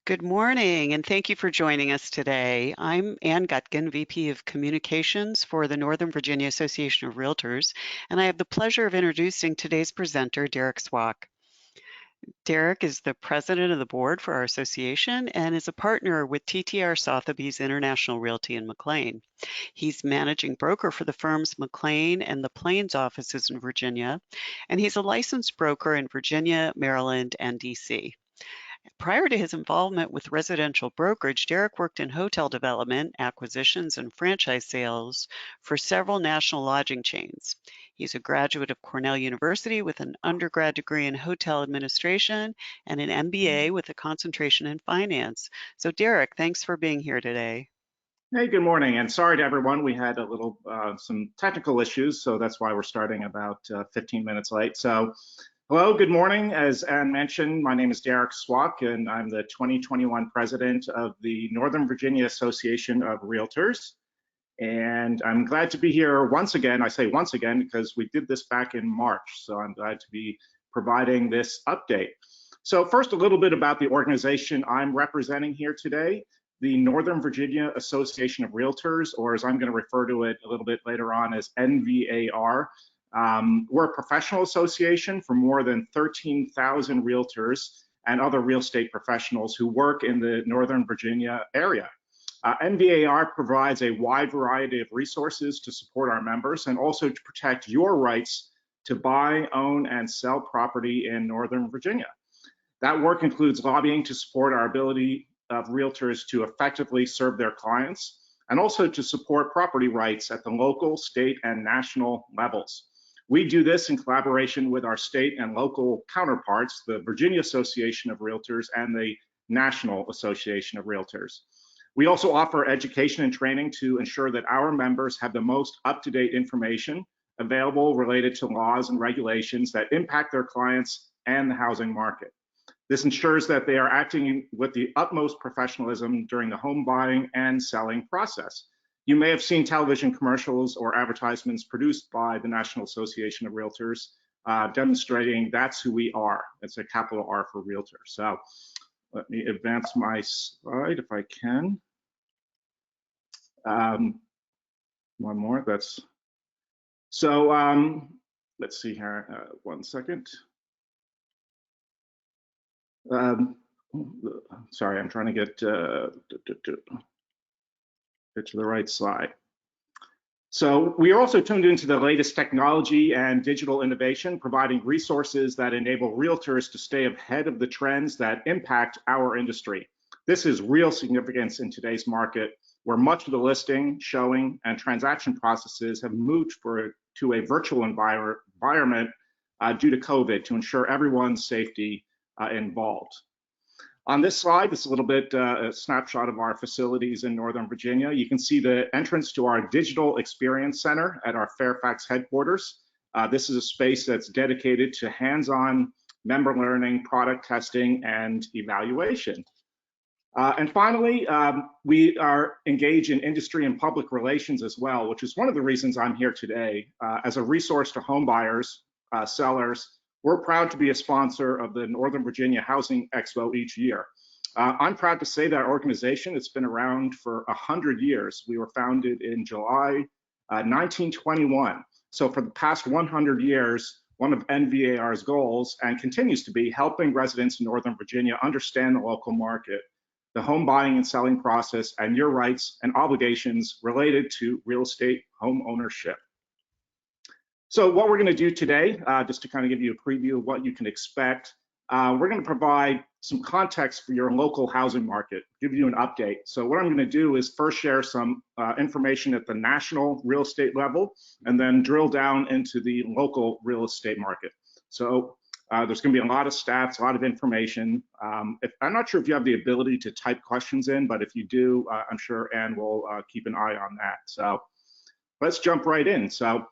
Good morning, and thank you for joining us today. I'm Ann Gutkin, VP of Communications for the Northern Virginia Association of Realtors, and I have the pleasure of introducing today's presenter, Derek Swak. Derek is the president of the board for our association and is a partner with TTR Sotheby's International Realty in McLean. He's managing broker for the firms McLean and the Plains offices in Virginia, and he's a licensed broker in Virginia, Maryland, and DC. Prior to his involvement with residential brokerage, Derek worked in hotel development, acquisitions, and franchise sales for several national lodging chains. He's a graduate of Cornell University with an undergrad degree in hotel administration and an MBA with a concentration in finance. So, Derek, thanks for being here today. Hey, good morning, and sorry to everyone. We had some technical issues, so that's why we're starting about 15 minutes late. So, hello, good morning. As Ann mentioned, my name is Derek Swak, and I'm the 2021 president of the Northern Virginia Association of Realtors. And I'm glad to be here once again. I say once again because we did this back in March, so I'm glad to be providing this update. So first, a little bit about the organization I'm representing here today. The Northern Virginia Association of Realtors, or as I'm going to refer to it a little bit later on as NVAR. We're a professional association for more than 13,000 realtors and other real estate professionals who work in the Northern Virginia area. NVAR provides a wide variety of resources to support our members and also to protect your rights to buy, own, and sell property in Northern Virginia. That work includes lobbying to support our ability of realtors to effectively serve their clients, and also to support property rights at the local, state, and national levels. We do this in collaboration with our state and local counterparts, the Virginia Association of Realtors and the National Association of Realtors. We also offer education and training to ensure that our members have the most up-to-date information available related to laws and regulations that impact their clients and the housing market. This ensures that they are acting with the utmost professionalism during the home buying and selling process. You may have seen television commercials or advertisements produced by the National Association of Realtors demonstrating that's who we are. It's a capital R for Realtor. So let me advance my slide if I can. One more, let's see here, 1 second. Sorry, I'm trying to get to the right slide. So we are also tuned into the latest technology and digital innovation, providing resources that enable realtors to stay ahead of the trends that impact our industry. This is real significance in today's market, where much of the listing, showing, and transaction processes have moved to a virtual environment due to COVID to ensure everyone's safety involved. On this slide, this is a little bit a snapshot of our facilities in Northern Virginia. You can see the entrance to our Digital Experience Center at our Fairfax headquarters. This is a space that's dedicated to hands-on member learning, product testing, and evaluation. And finally, we are engaged in industry and public relations as well, which is one of the reasons I'm here today. As a resource to home buyers, sellers, we're proud to be a sponsor of the Northern Virginia Housing Expo each year. I'm proud to say that our organization has been around for 100 years. We were founded in July 1921. So for the past 100 years, one of NVAR's goals, and continues to be, helping residents in Northern Virginia understand the local market, the home buying and selling process, and your rights and obligations related to real estate home ownership. So what we're going to do today, just to kind of give you a preview of what you can expect, we're going to provide some context for your local housing market, give you an update. So what I'm going to do is first share some information at the national real estate level, and then drill down into the local real estate market. So there's going to be a lot of stats, a lot of information. I'm not sure if you have the ability to type questions in, but if you do, I'm sure Ann will keep an eye on that. So let's jump right in. So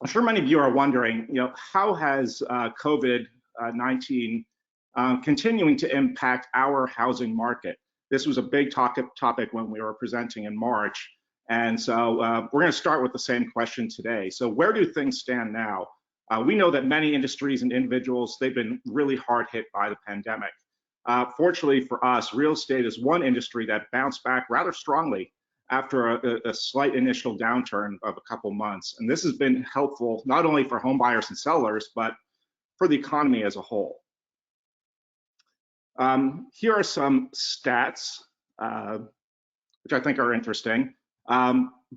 I'm sure many of you are wondering, how has COVID-19 continuing to impact our housing market? This was a big topic when we were presenting in March. And so we're going to start with the same question today. So where do things stand now? We know that many industries and individuals, they've been really hard hit by the pandemic. Fortunately for us, real estate is one industry that bounced back rather strongly after a slight initial downturn of a couple months. And this has been helpful not only for home buyers and sellers, but for the economy as a whole. Here are some stats, which I think are interesting.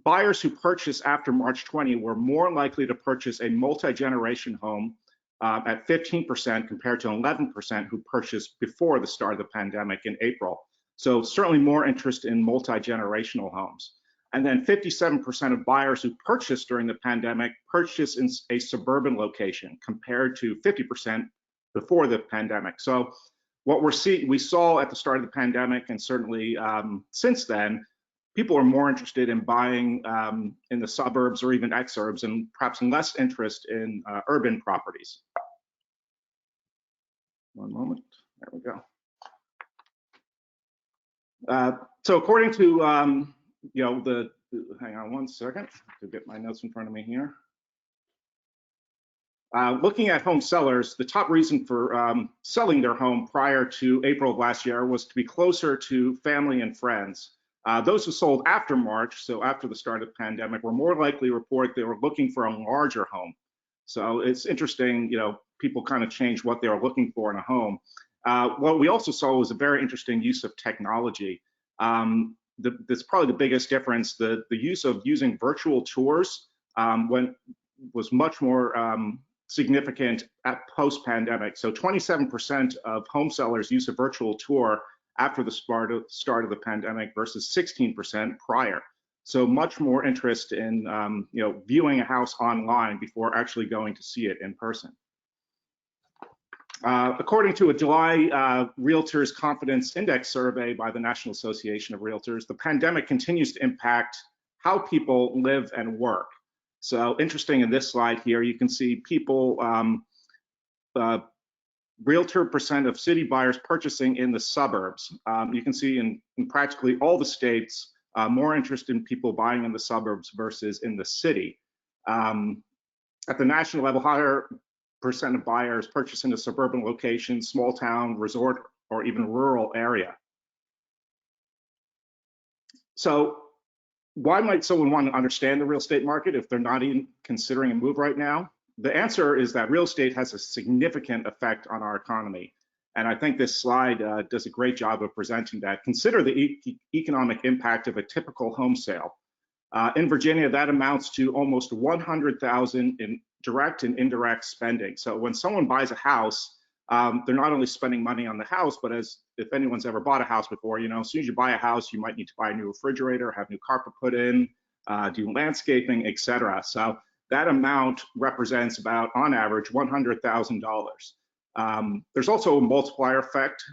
Buyers who purchased after March 20 were more likely to purchase a multi-generation home at 15% compared to 11% who purchased before the start of the pandemic in April. So certainly more interest in multi-generational homes. And then 57% of buyers who purchased during the pandemic purchased in a suburban location compared to 50% before the pandemic. So what we saw at the start of the pandemic, and certainly since then, people are more interested in buying in the suburbs or even exurbs, and perhaps less interest in urban properties. One moment, there we go. So according to, hang on one second to get my notes in front of me here. Looking at home sellers, the top reason for selling their home prior to April of last year was to be closer to family and friends. Those who sold after March, so after the start of the pandemic, were more likely to report they were looking for a larger home. So it's interesting, people kind of change what they were looking for in a home. What we also saw was a very interesting use of technology. That's probably the biggest difference. The use of using virtual tours was much more significant at post-pandemic. So 27% of home sellers use a virtual tour after the start of the pandemic versus 16% prior. So much more interest in viewing a house online before actually going to see it in person. According to a July Realtors Confidence Index survey by the National Association of Realtors, the pandemic continues to impact how people live and work. So interesting in this slide here, you can see people, realtor percent of city buyers purchasing in the suburbs. You can see in practically all the states, more interest in people buying in the suburbs versus in the city. At the national level, higher percent of buyers purchase in a suburban location, small town, resort, or even rural area. So why might someone want to understand the real estate market if they're not even considering a move right now? The answer is that real estate has a significant effect on our economy. And I think this slide does a great job of presenting that. Consider the economic impact of a typical home sale. In Virginia, that amounts to almost $100,000 in direct and indirect spending. So when someone buys a house, they're not only spending money on the house, but if anyone's ever bought a house before, as soon as you buy a house, you might need to buy a new refrigerator, have new carpet put in, do landscaping, etc. So that amount represents about, on average, $100,000. There's also a multiplier effect,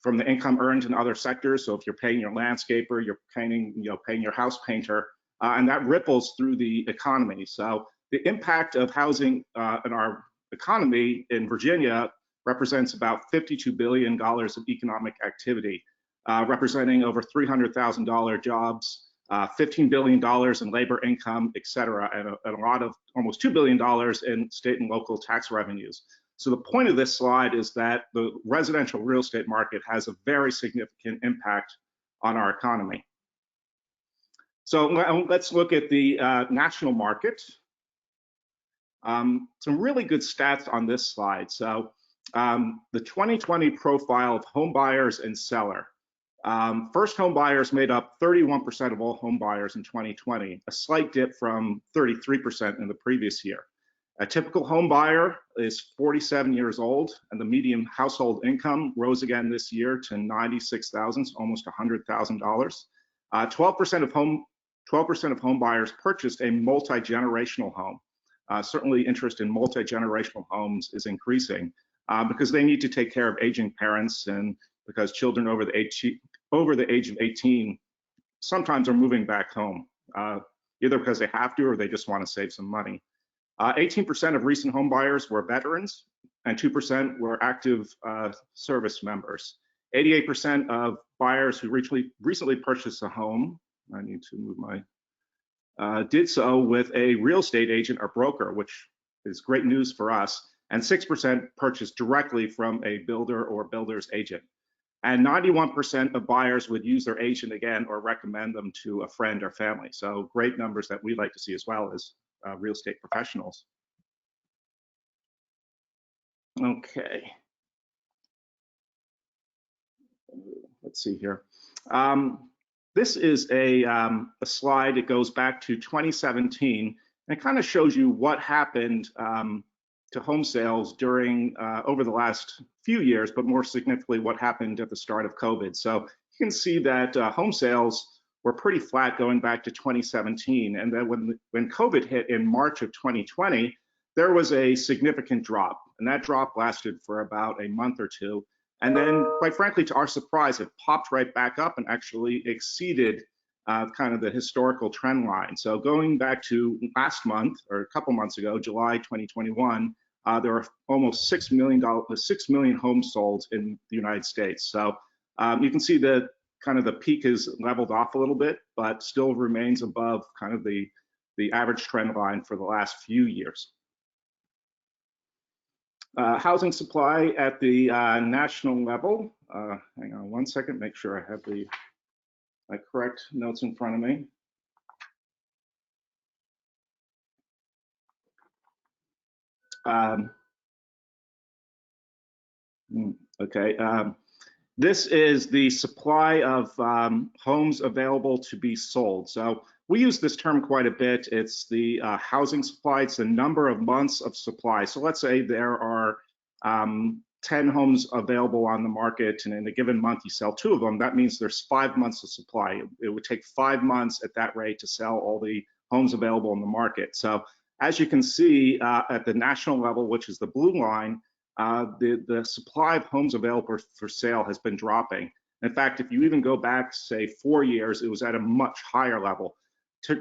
from the income earned in other sectors. So if you're paying your landscaper, you're paying your house painter, and that ripples through the economy. So the impact of housing in our economy in Virginia represents about $52 billion of economic activity, representing over $300,000 jobs, $15 billion in labor income, et cetera, and a lot of almost $2 billion in state and local tax revenues. So the point of this slide is that the residential real estate market has a very significant impact on our economy. So let's look at the national market. Some really good stats on this slide. So the 2020 profile of home buyers and seller. First home buyers made up 31% of all home buyers in 2020, a slight dip from 33% in the previous year. A typical home buyer is 47 years old, and the median household income rose again this year to $96,000, almost $100,000. 12% of home buyers purchased a multi-generational home. Certainly interest in multi-generational homes is increasing because they need to take care of aging parents, and because children over the age of 18 sometimes are moving back home, either because they have to or they just want to save some money. 18% of recent home buyers were veterans, and 2% were active service members. 88% of buyers who recently purchased a home, I need to move my, did so with a real estate agent or broker, which is great news for us. and 6% purchased directly from a builder or builder's agent. And 91% of buyers would use their agent again or recommend them to a friend or family. So great numbers that we like to see as well as real estate professionals. Okay. Let's see here. This is a slide that goes back to 2017, and it kind of shows you what happened to home sales during over the last few years, but more significantly what happened at the start of COVID. So you can see that home sales were pretty flat going back to 2017, and then when COVID hit in March of 2020, there was a significant drop, and that drop lasted for about a month or two. And then, quite frankly, to our surprise, it popped right back up and actually exceeded kind of the historical trend line. So going back to last month, or a couple months ago, July 2021, there were almost 6 million homes sold in the United States. So you can see that kind of the peak has leveled off a little bit, but still remains above kind of the average trend line for the last few years. Housing supply at the national level. Hang on one second, make sure I have my correct notes in front of me. Okay, this is the supply of homes available to be sold. So we use this term quite a bit. It's the housing supply. It's the number of months of supply. So let's say there are 10 homes available on the market, and in a given month you sell 2 of them. That means there's 5 months of supply. It would take 5 months at that rate to sell all the homes available in the market. So as you can see at the national level, which is the blue line, the supply of homes available for sale has been dropping. In fact, if you even go back, say, 4 years, it was at a much higher level.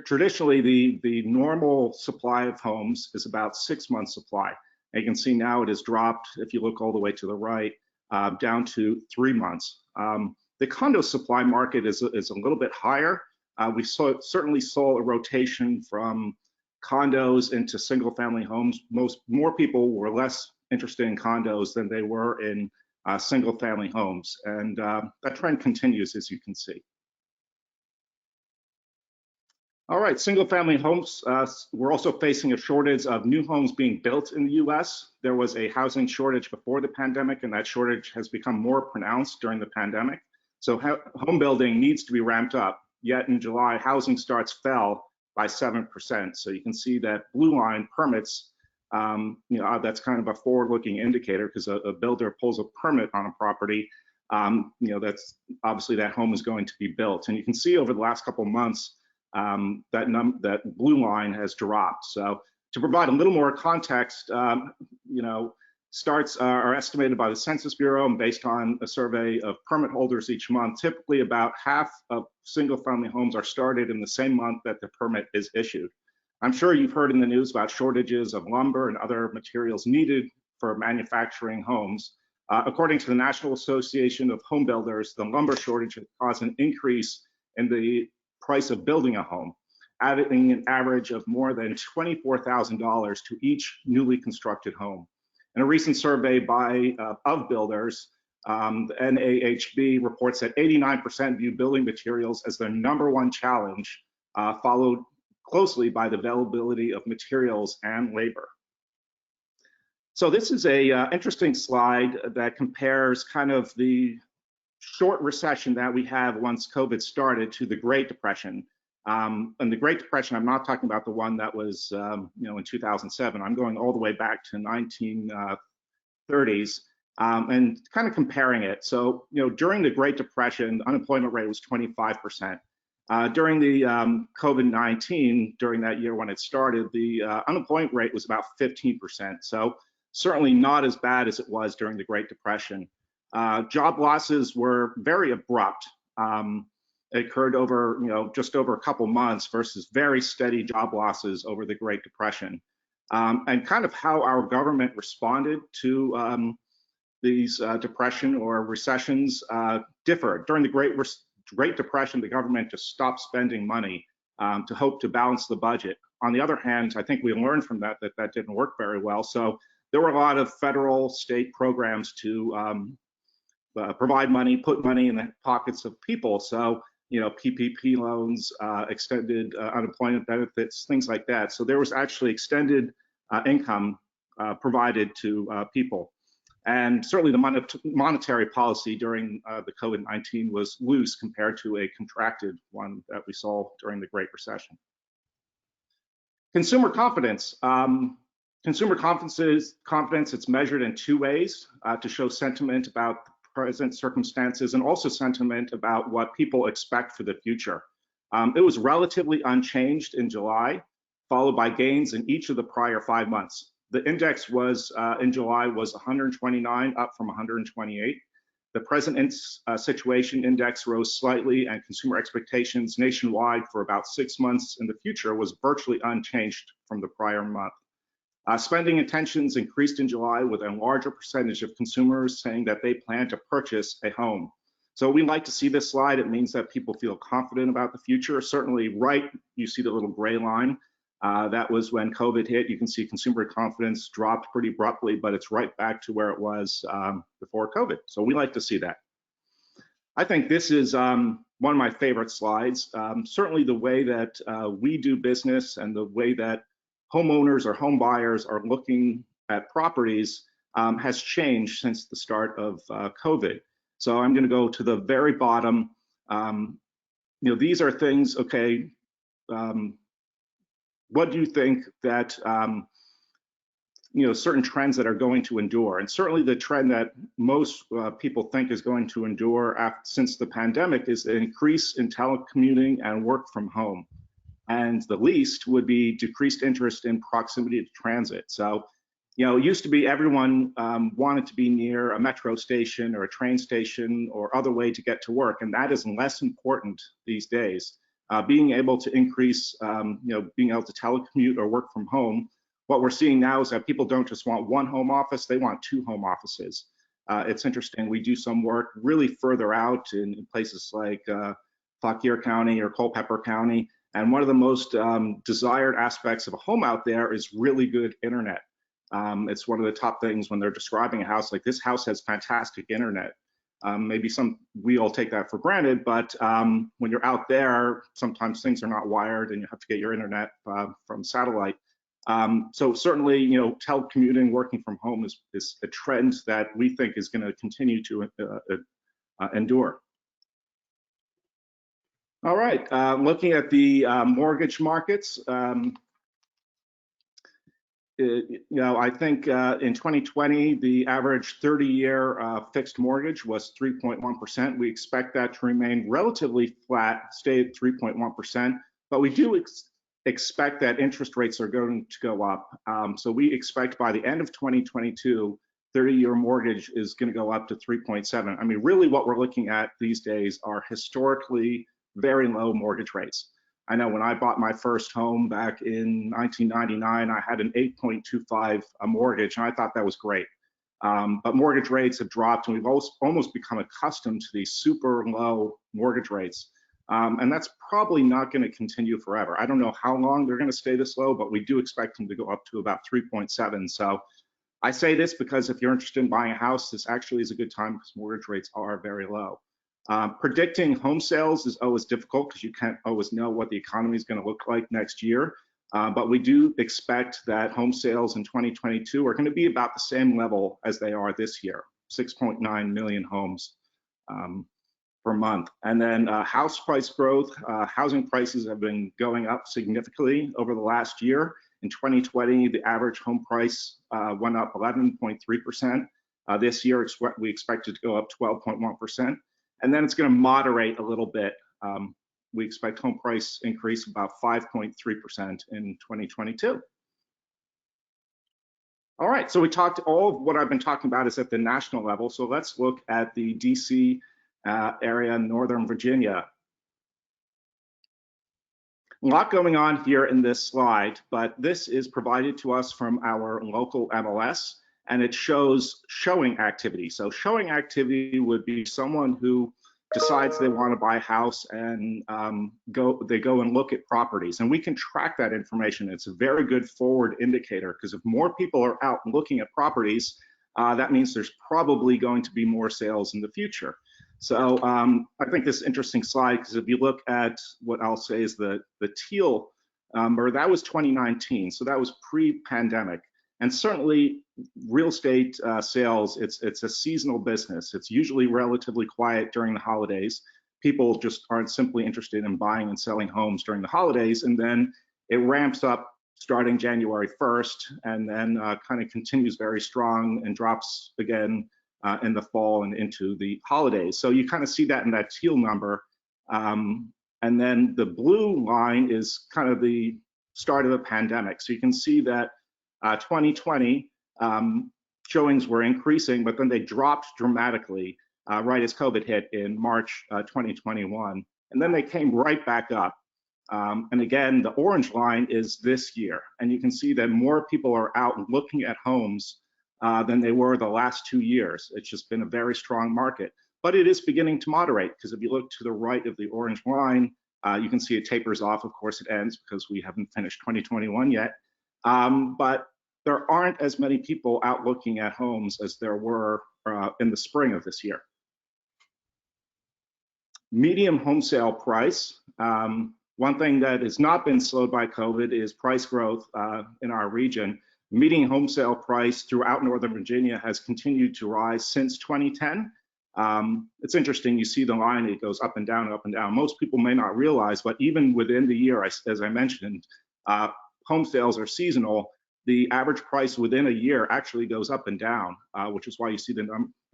Traditionally, the normal supply of homes is about 6 months supply. And you can see now it has dropped, if you look all the way to the right, down to 3 months. The condo supply market is a little bit higher. We certainly saw a rotation from condos into single-family homes. More people were less interested in condos than they were in single-family homes, and that trend continues, as you can see. All right, single-family homes. We're also facing a shortage of new homes being built in the U.S. There was a housing shortage before the pandemic, and that shortage has become more pronounced during the pandemic. So home building needs to be ramped up. Yet in July, housing starts fell by 7%. So you can see that blue line permits. That's kind of a forward-looking indicator, because a builder pulls a permit on a property. That's obviously that home is going to be built. And you can see over the last couple of months, that blue line has dropped. So to provide a little more context, starts are estimated by the Census Bureau and based on a survey of permit holders each month. Typically about half of single-family homes are started in the same month that the permit is issued. I'm sure you've heard in the news about shortages of lumber and other materials needed for manufacturing homes. According to the National Association of Home Builders, the lumber shortage has caused an increase in the price of building a home, adding an average of more than $24,000 to each newly constructed home. In a recent survey of builders, the NAHB reports that 89% view building materials as their #1 challenge, followed closely by the availability of materials and labor. So this is a interesting slide that compares kind of the short recession that we have once COVID started to the Great Depression. And the Great Depression, I'm not talking about the one that was in 2007. I'm going all the way back to 1930s and kind of comparing it. So during the Great Depression, the unemployment rate was 25%. During the COVID-19, during that year when it started, the unemployment rate was about 15%. So certainly not as bad as it was during the Great Depression. Job losses were very abrupt. It occurred over, just over a couple months versus very steady job losses over the Great Depression. And kind of how our government responded to these depression or recessions differed. During the Great Depression, the government just stopped spending money to hope to balance the budget. On the other hand, I think we learned from that didn't work very well. So there were a lot of federal, state programs to provide money, put money in the pockets of people. So, you know, PPP loans, extended unemployment benefits, things like that. So there was actually extended income provided to people. And certainly the monetary policy during the COVID-19 was loose compared to a contracted one that we saw during the Great Recession. Consumer confidence. Consumer confidence, it's measured in two ways to show sentiment about present circumstances and also sentiment about what people expect for the future. It was relatively unchanged in July, followed by gains in each of the prior 5 months. The index was in July was 129, up from 128. The present situation index rose slightly, and consumer expectations nationwide for about 6 months in the future was virtually unchanged from the prior month. Spending intentions increased in July with a larger percentage of consumers saying that they plan to purchase a home. So we like to see this slide. It means that people feel confident about the future. Certainly right, you see the little gray line. That was when COVID hit. You can see consumer confidence dropped pretty abruptly, but it's right back to where it was before COVID. So we like to see that. I think this is one of my favorite slides. Certainly the way that we do business and the way that homeowners or home buyers are looking at properties has changed since the start of COVID. So I'm going to go to the very bottom. You know, these are things, okay, what do you think that, you know, certain trends that are going to endure? And certainly the trend that most people think is going to endure since the pandemic is an increase in telecommuting and work from home. And the least would be decreased interest in proximity to transit. So, you know, it used to be everyone wanted to be near a metro station or a train station or other way to get to work, and that is less important these days. Being able to increase, you know, being able to telecommute or work from home, what we're seeing now is that people don't just want one home office, they want two home offices. It's interesting, we do some work really further out in places like Fauquier County or Culpeper County, and one of the most desired aspects of a home out there is really good internet. It's one of the top things when they're describing a house, like this house has fantastic internet. Maybe we all take that for granted, but when you're out there, sometimes things are not wired and you have to get your internet from satellite. So certainly, you know, telecommuting, working from home is a trend that we think is going to continue to endure. All right, looking at the mortgage markets, you know, I think in 2020, the average 30-year fixed mortgage was 3.1%. We expect that to remain relatively flat, stay at 3.1%, but we do expect that interest rates are going to go up. So we expect by the end of 2022, 30-year mortgage is going to go up to 3.7. I mean, really what we're looking at these days are historically very low mortgage rates. I know when I bought my first home back in 1999, I had an 8.25 mortgage, and I thought that was great. But mortgage rates have dropped, and we've almost become accustomed to these super low mortgage rates. And that's probably not going to continue forever. I don't know how long they're going to stay this low, but we do expect them to go up to about 3.7. So I say this because if you're interested in buying a house, this actually is a good time because mortgage rates are very low. Predicting home sales is always difficult because you can't always know what the economy is going to look like next year. But we do expect that home sales in 2022 are going to be about the same level as they are this year, 6.9 million homes per month. And then house price growth, housing prices have been going up significantly over the last year. In 2020, the average home price went up 11.3%. This year, we expect it to go up 12.1%. And then it's going to moderate a little bit. We expect home price increase about 5.3% in 2022. All right, so all of what I've been talking about is at the national level. So let's look at the DC area, Northern Virginia. A lot going on here in this slide, but this is provided to us from our local MLS, and it shows showing activity. So showing activity would be someone who decides they want to buy a house and they go and look at properties, and we can track that information. It's a very good forward indicator, because if more people are out looking at properties, that means there's probably going to be more sales in the future. So I think this is an interesting slide, because if you look at what I'll say is the teal number, that was 2019, so that was pre-pandemic. And certainly real estate sales, it's a seasonal business. It's usually relatively quiet during the holidays. People just aren't simply interested in buying and selling homes during the holidays, and then it ramps up starting January 1st, and then kind of continues very strong and drops again in the fall and into the holidays. So you kind of see that in that teal number. And then the blue line is kind of the start of the pandemic. So you can see that 2020 showings were increasing, but then they dropped dramatically right as COVID hit in March 2021. And then they came right back up. And again, the orange line is this year. And you can see that more people are out looking at homes than they were the last 2 years. It's just been a very strong market. But it is beginning to moderate, because if you look to the right of the orange line, you can see it tapers off. Of course, it ends because we haven't finished 2021 yet. But there aren't as many people out looking at homes as there were in the spring of this year. Median home sale price. One thing that has not been slowed by COVID is price growth in our region. Median home sale price throughout Northern Virginia has continued to rise since 2010. It's interesting, you see the line, it goes up and down, up and down. Most people may not realize, but even within the year, as I mentioned, home sales are seasonal. The average price within a year actually goes up and down, which is why you see the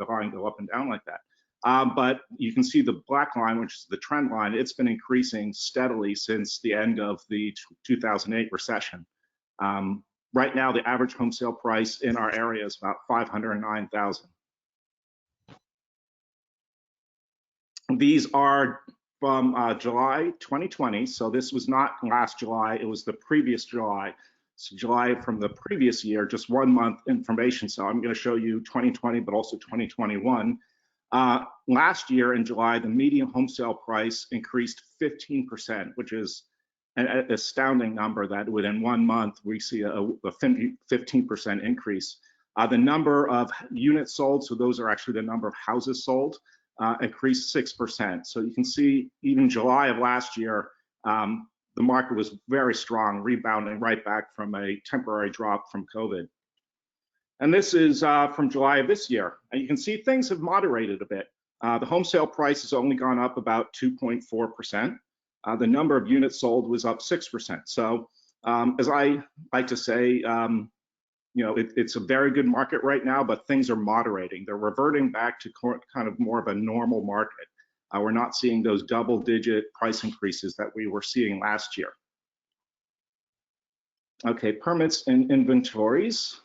line go up and down like that. But you can see the black line, which is the trend line. It's been increasing steadily since the end of the 2008 recession. Right now, the average home sale price in our area is about $509,000. These are from July 2020. So this was not last July, it was the previous July. So July from the previous year, just 1 month information. So I'm going to show you 2020, but also 2021. Last year in July, the median home sale price increased 15%, which is an astounding number that within 1 month we see a 15% increase. The number of units sold, so those are actually the number of houses sold, increased 6%. So you can see even July of last year, the market was very strong, rebounding right back from a temporary drop from COVID. And this is from July of this year. And you can see things have moderated a bit. The home sale price has only gone up about 2.4%. The number of units sold was up 6%. So as I like to say, it's a very good market right now, but things are moderating. They're reverting back to kind of more of a normal market. We're not seeing those double-digit price increases that we were seeing last year. Okay, permits and inventories.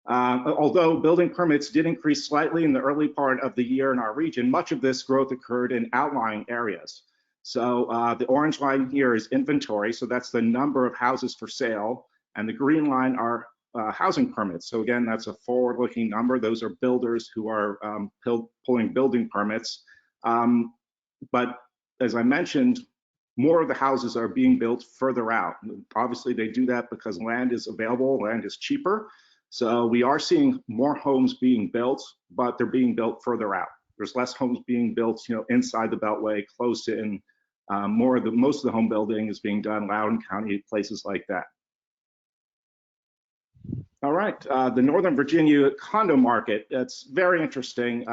Although building permits did increase slightly in the early part of the year in our region, much of this growth occurred in outlying areas. So the orange line here is inventory, so that's the number of houses for sale, and the green line are housing permits. So again, that's a forward-looking number. Those are builders who are pulling building permits. But as I mentioned, more of the houses are being built further out. Obviously, they do that because land is available, land is cheaper. So we are seeing more homes being built, but they're being built further out. There's less homes being built, inside the Beltway, close in. Most of the home building is being done in Loudoun County, places like that. All right, the Northern Virginia condo market, that's very interesting.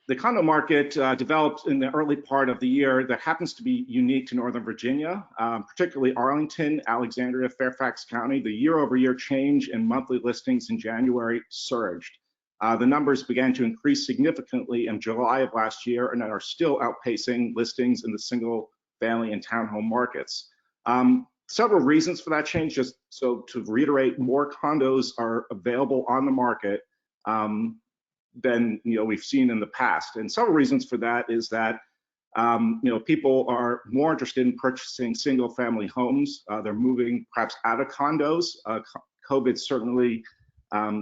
The condo market developed in the early part of the year that happens to be unique to Northern Virginia, particularly Arlington, Alexandria, Fairfax County. The year-over-year change in monthly listings in January surged. The numbers began to increase significantly in July of last year and are still outpacing listings in the single family and townhome markets. Several reasons for that change. Just so to reiterate, more condos are available on the market than we've seen in the past. And several reasons for that is that people are more interested in purchasing single family homes. They're moving perhaps out of condos. COVID certainly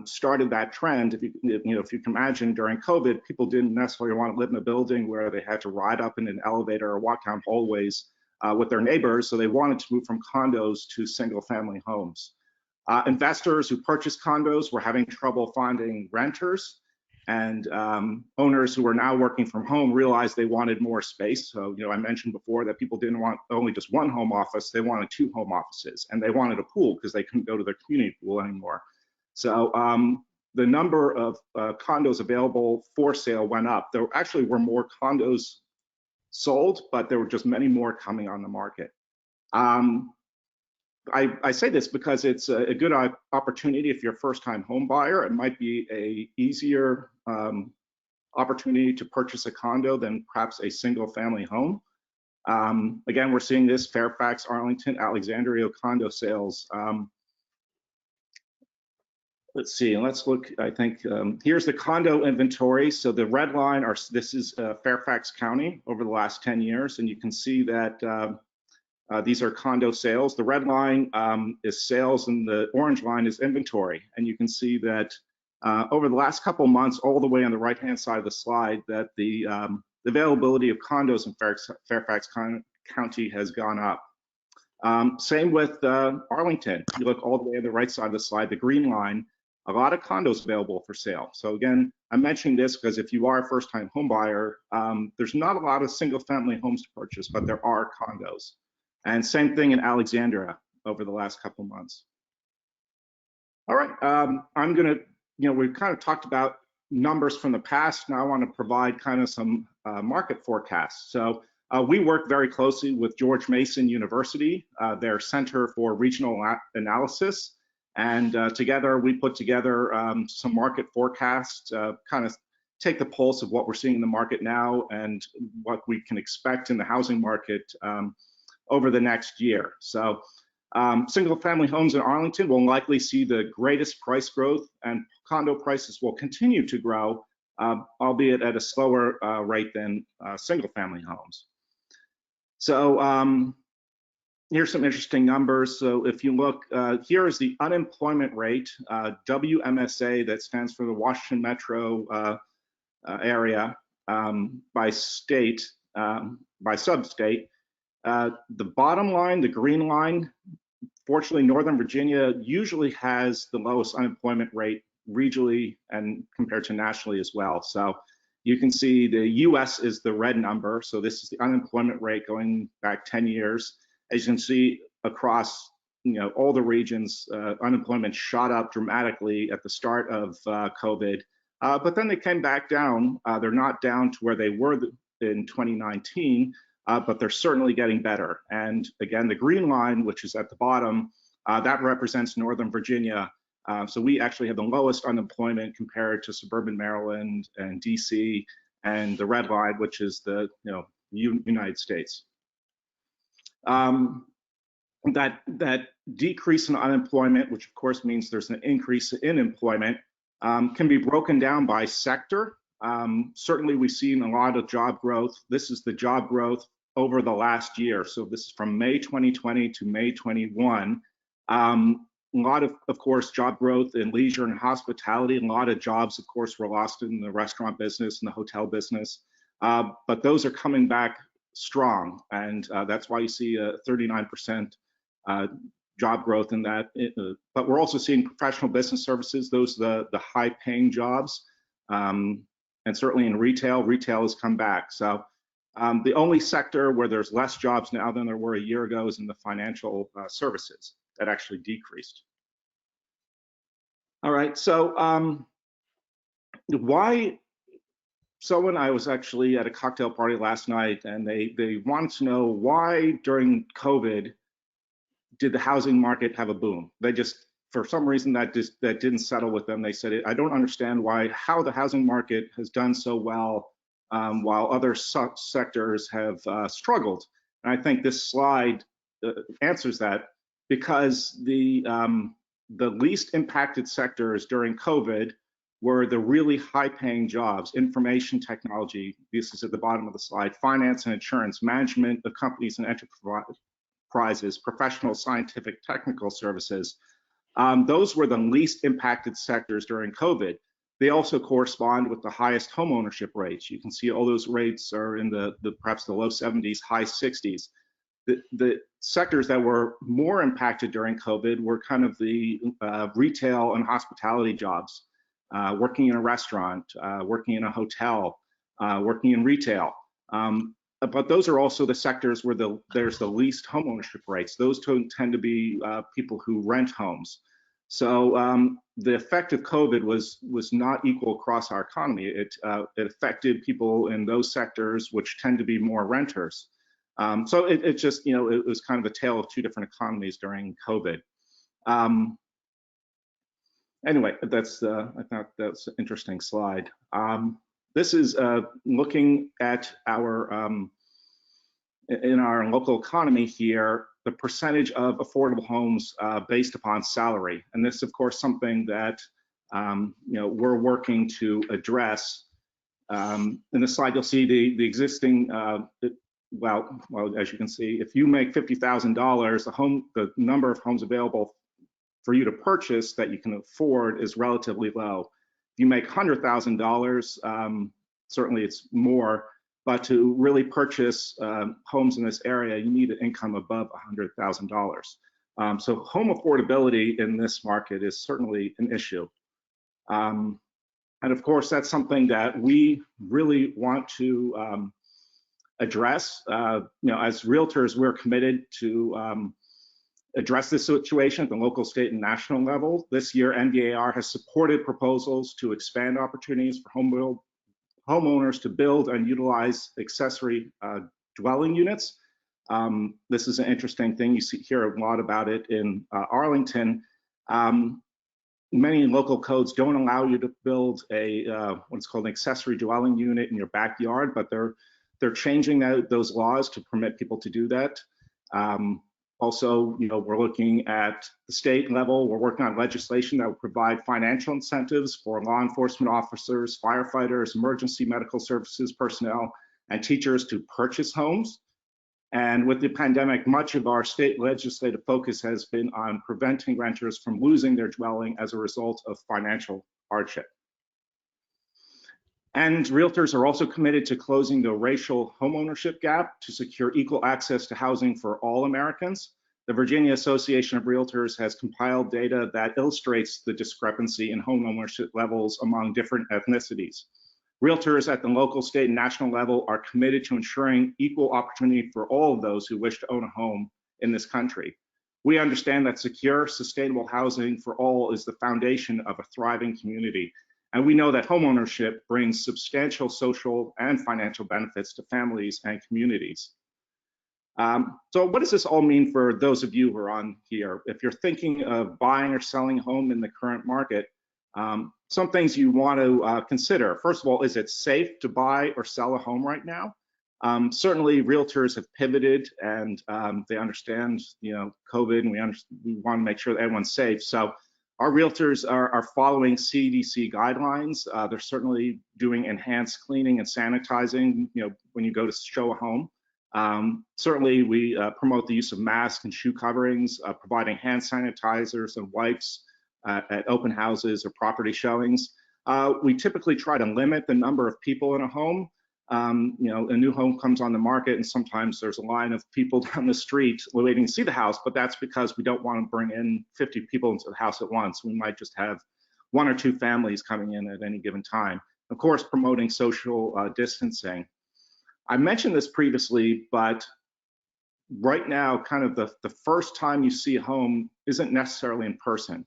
started that trend. If you can imagine, during COVID, people didn't necessarily want to live in a building where they had to ride up in an elevator or walk down hallways with their neighbors, so they wanted to move from condos to single-family homes. Investors who purchased condos were having trouble finding renters, and owners who were now working from home realized they wanted more space. So, I mentioned before that people didn't want only just one home office, they wanted 2 home offices, and they wanted a pool because they couldn't go to their community pool anymore. So the number of condos available for sale went up. There actually were more condos sold, but there were just many more coming on the market. I say this because it's a good opportunity if you're a first-time home buyer. It might be a easier opportunity to purchase a condo than perhaps a single-family home. Again, we're seeing this Fairfax, Arlington, Alexandria condo sales. Let's see, let's look. I think here's the condo inventory. So the red line, this is Fairfax County over the last 10 years, and you can see that these are condo sales. The red line is sales, and the orange line is inventory. And you can see that over the last couple months, all the way on the right-hand side of the slide, that the availability of condos in Fairfax County has gone up. Same with Arlington. You look all the way on the right side of the slide, the green line, a lot of condos available for sale. So again, I'm mentioning this because if you are a first-time home buyer, there's not a lot of single-family homes to purchase, but there are condos. And same thing in Alexandria over the last couple months. All right, I'm gonna, we've kind of talked about numbers from the past. Now I want to provide kind of some market forecasts. So we work very closely with George Mason University, their Center for Regional Analysis. And together we put together some market forecasts, kind of take the pulse of what we're seeing in the market now and what we can expect in the housing market over the next year. So single-family homes in Arlington will likely see the greatest price growth, and condo prices will continue to grow, albeit at a slower rate than single-family homes. So here's some interesting numbers. So if you look, here is the unemployment rate, WMSA, that stands for the Washington Metro area, by state, by sub-state. The bottom line, the green line, fortunately, Northern Virginia usually has the lowest unemployment rate regionally and compared to nationally as well. So you can see the US is the red number. So this is the unemployment rate going back 10 years. As you can see across all the regions, unemployment shot up dramatically at the start of COVID, but then they came back down. They're not down to where they were in 2019, but they're certainly getting better. And again, the green line, which is at the bottom, that represents Northern Virginia. So we actually have the lowest unemployment compared to suburban Maryland and DC, and the red line, which is the United States. That decrease in unemployment, which of course means there's an increase in employment, can be broken down by sector. Certainly we've seen a lot of job growth. This is the job growth over the last year. So this is from May 2020 to May 21. A lot of course, job growth in leisure and hospitality. A lot of jobs, of course, were lost in the restaurant business and the hotel business. But those are coming back strong, and that's why you see a 39% job growth in that. But we're also seeing professional business services, those are the high-paying jobs, and certainly in retail has come back. So the only sector where there's less jobs now than there were a year ago is in the financial services. That actually decreased. All right, so why? Someone, I was actually at a cocktail party last night, and they wanted to know why during COVID did the housing market have a boom. They just, for some reason, that didn't settle with them. They said, I don't understand how the housing market has done so well while other sectors have struggled. And I think this slide answers that, because the least impacted sectors during COVID were the really high-paying jobs: information technology, this is at the bottom of the slide, finance and insurance, management of companies and enterprises, professional, scientific, technical services. Those were the least impacted sectors during COVID. They also correspond with the highest home ownership rates. You can see all those rates are in the perhaps the low 70s, high 60s. The sectors that were more impacted during COVID were kind of the retail and hospitality jobs, working in a restaurant, working in a hotel, working in retail. But those are also the sectors where there's the least home ownership rates. Those tend to be people who rent homes. So the effect of COVID was not equal across our economy. It affected people in those sectors which tend to be more renters. So it just, you know, it was kind of a tale of two different economies during COVID. Anyway, that's I thought that's an interesting slide. This is looking at our in our local economy here, the percentage of affordable homes based upon salary, and this, of course, something that you know, we're working to address. In the slide, you'll see the existing. Well, as you can see, if you make $50,000, the number of homes available for you to purchase that you can afford is relatively low. If you make $100,000, certainly it's more, but to really purchase homes in this area, you need an income above $100,000. So home affordability in this market is certainly an issue. And of course, that's something that we really want to address. You know, as realtors, we're committed to address this situation at the local, state, and national level. This year, NVAR has supported proposals to expand opportunities for homeowners to build and utilize accessory dwelling units. This is an interesting thing. You hear a lot about it in Arlington. Many local codes don't allow you to build a what's called an accessory dwelling unit in your backyard, but they're changing those laws to permit people to do that. Also, you know, we're looking at the state level. We're working on legislation that will provide financial incentives for law enforcement officers, firefighters, emergency medical services personnel, and teachers to purchase homes. And with the pandemic, much of our state legislative focus has been on preventing renters from losing their dwelling as a result of financial hardship. And realtors are also committed to closing the racial homeownership gap to secure equal access to housing for all Americans. The Virginia Association of Realtors has compiled data that illustrates the discrepancy in homeownership levels among different ethnicities. Realtors at the local, state, and national level are committed to ensuring equal opportunity for all of those who wish to own a home in this country. We understand that secure, sustainable housing for all is the foundation of a thriving community. And we know that homeownership brings substantial social and financial benefits to families and communities. So what does this all mean for those of you who are on here? If you're thinking of buying or selling a home in the current market, some things you want to consider. First of all, is it safe to buy or sell a home right now? Certainly, realtors have pivoted, and they understand, you know, COVID, and we want to make sure that everyone's safe. So our realtors are following CDC guidelines. They're certainly doing enhanced cleaning and sanitizing, you know, when you go to show a home. Certainly, we promote the use of masks and shoe coverings, providing hand sanitizers and wipes at open houses or property showings. We typically try to limit the number of people in a home. You know, a new home comes on the market, and sometimes there's a line of people down the street waiting to see the house, but that's because we don't want to bring in 50 people into the house at once. We might just have 1 or 2 families coming in at any given time. Of course, promoting social distancing. I mentioned this previously, but right now, kind of the first time you see a home isn't necessarily in person.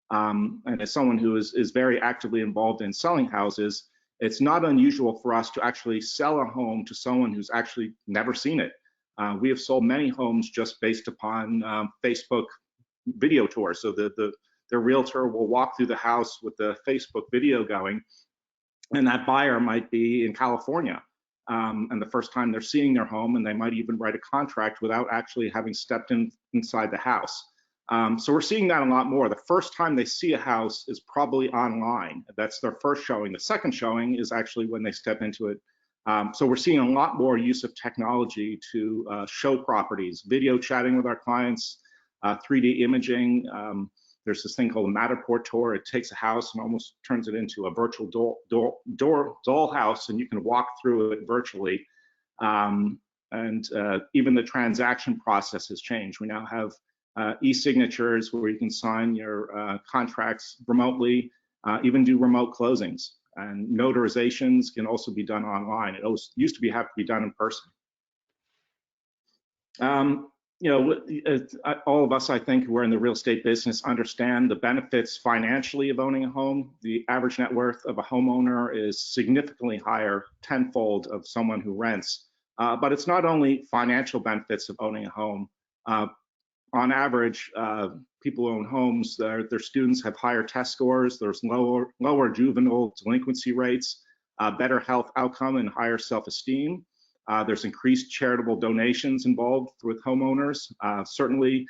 And as someone who is very actively involved in selling houses, it's not unusual for us to actually sell a home to someone who's actually never seen it. We have sold many homes just based upon Facebook video tours. So the realtor will walk through the house with the Facebook video going, and that buyer might be in California. And the first time they're seeing their home, and they might even write a contract without actually having stepped inside the house. So we're seeing that a lot more. The first time they see a house is probably online. That's their first showing. The second showing is actually when they step into it. So we're seeing a lot more use of technology to show properties, video chatting with our clients, 3D imaging, There's this thing called a Matterport tour. It takes a house and almost turns it into a virtual doll house, and you can walk through it virtually. Even the transaction process has changed. We now have e-signatures where you can sign your contracts remotely, even do remote closings. And notarizations can also be done online. It used to have to be done in person. All of us, I think, who are in the real estate business understand the benefits financially of owning a home. The average net worth of a homeowner is significantly higher, tenfold of someone who rents. But it's not only financial benefits of owning a home. On average, people who own homes, their students have higher test scores. There's lower juvenile delinquency rates, better health outcome, and higher self-esteem. There's increased charitable donations involved with homeowners. Certainly,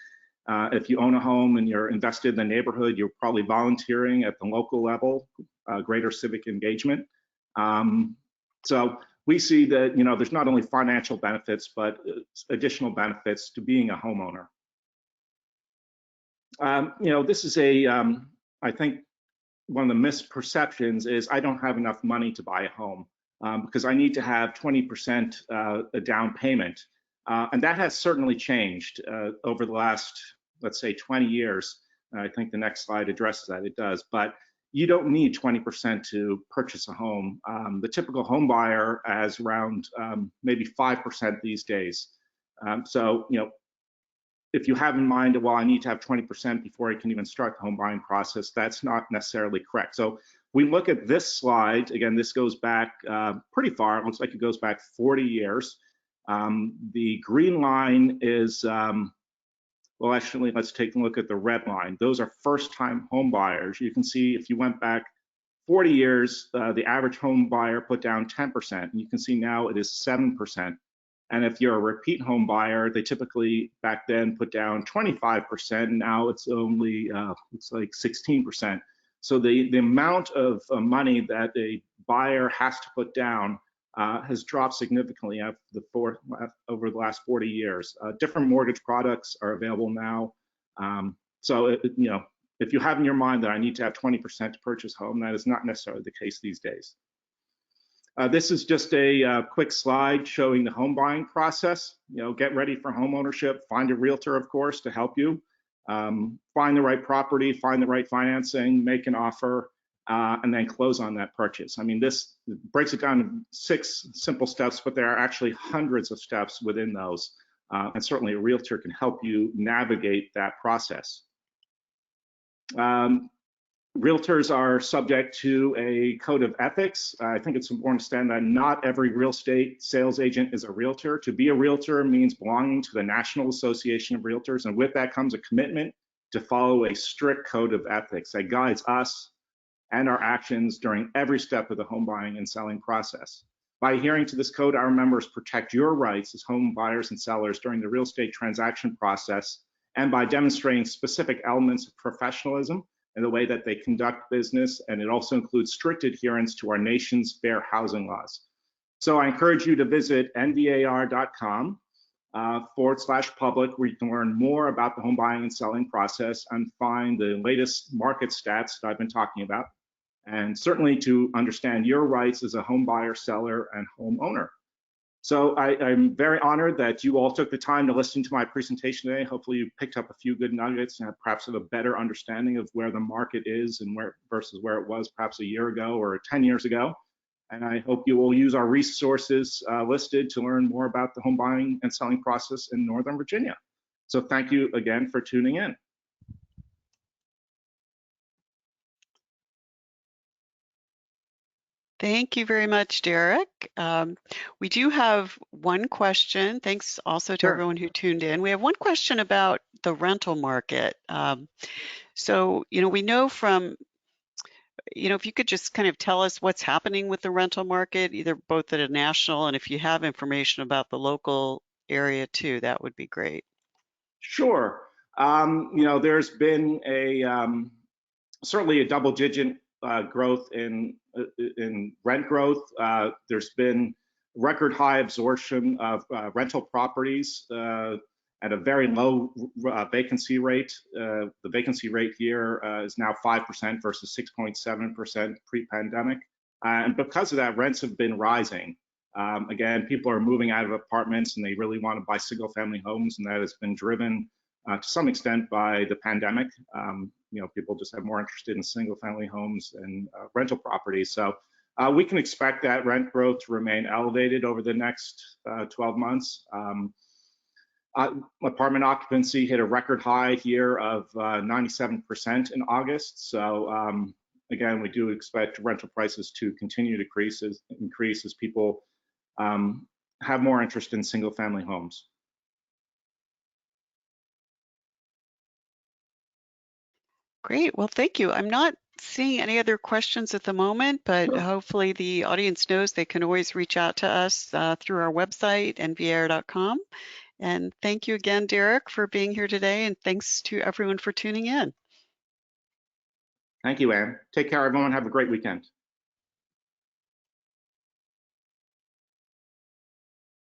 if you own a home and you're invested in the neighborhood, you're probably volunteering at the local level, greater civic engagement. So we see that there's not only financial benefits, but additional benefits to being a homeowner. This is I think one of the misperceptions is I don't have enough money to buy a home. Because I need to have 20% a down payment. And that has certainly changed over the last, let's say, 20 years. I think the next slide addresses that. It does. But you don't need 20% to purchase a home. The typical home buyer has around maybe 5% these days. So, if you have in mind, well, I need to have 20% before I can even start the home buying process, that's not necessarily correct. So we look at this slide, again, this goes back pretty far. It looks like it goes back 40 years. The green line is, well, actually, let's take a look at the red line. Those are first-time home buyers. You can see if you went back 40 years, the average home buyer put down 10%. And you can see now it is 7%. And if you're a repeat home buyer, they typically back then put down 25%. Now it's only, it's like 16%. So the amount of money that a buyer has to put down has dropped significantly over the last 40 years. Different mortgage products are available now. So, if you have in your mind that I need to have 20% to purchase a home, that is not necessarily the case these days. This is just a quick slide showing the home buying process. Get ready for home ownership. Find a realtor, of course, to help you. Find the right property, find the right financing, make an offer, and then close on that purchase. I mean, this breaks it down to 6 simple steps, but there are actually hundreds of steps within those. And certainly a realtor can help you navigate that process. Realtors are subject to a code of ethics. I think it's important to understand that not every real estate sales agent is a realtor. To be a realtor means belonging to the National Association of Realtors, and with that comes a commitment to follow a strict code of ethics that guides us and our actions during every step of the home buying and selling process. By adhering to this code, our members protect your rights as home buyers and sellers during the real estate transaction process, and by demonstrating specific elements of professionalism in the way that they conduct business, and it also includes strict adherence to our nation's fair housing laws. So I encourage you to visit nvar.com/public, where you can learn more about the home buying and selling process and find the latest market stats that I've been talking about, and certainly to understand your rights as a home buyer, seller, and homeowner. So I'm very honored that you all took the time to listen to my presentation today. Hopefully you picked up a few good nuggets and perhaps have a better understanding of where the market is and versus where it was perhaps a year ago or 10 years ago. And I hope you will use our resources listed to learn more about the home buying and selling process in Northern Virginia. So thank you again for tuning in. Thank you very much, Derek. We do have one question. Thanks also to everyone who tuned in. We have one question about the rental market. So, we know from, if you could just kind of tell us what's happening with the rental market, either both at a national and if you have information about the local area too, that would be great. Sure. There's been certainly a double-digit growth in rent growth. There's been record high absorption of rental properties, at a very low vacancy rate. The vacancy rate here is now 5% versus 6.7% pre-pandemic. And because of that, rents have been rising. Again, people are moving out of apartments and they really want to buy single family homes, and that has been driven to some extent by the pandemic. People just have more interested in single family homes and rental properties. So we can expect that rent growth to remain elevated over the next 12 months. Apartment occupancy hit a record high here of 97% in August. So again, we do expect rental prices to continue to increase as people have more interest in single family homes. Great. Well, thank you. I'm not seeing any other questions at the moment, but hopefully the audience knows they can always reach out to us through our website, nvair.com. And thank you again, Derek, for being here today. And thanks to everyone for tuning in. Thank you, Anne. Take care, everyone. Have a great weekend.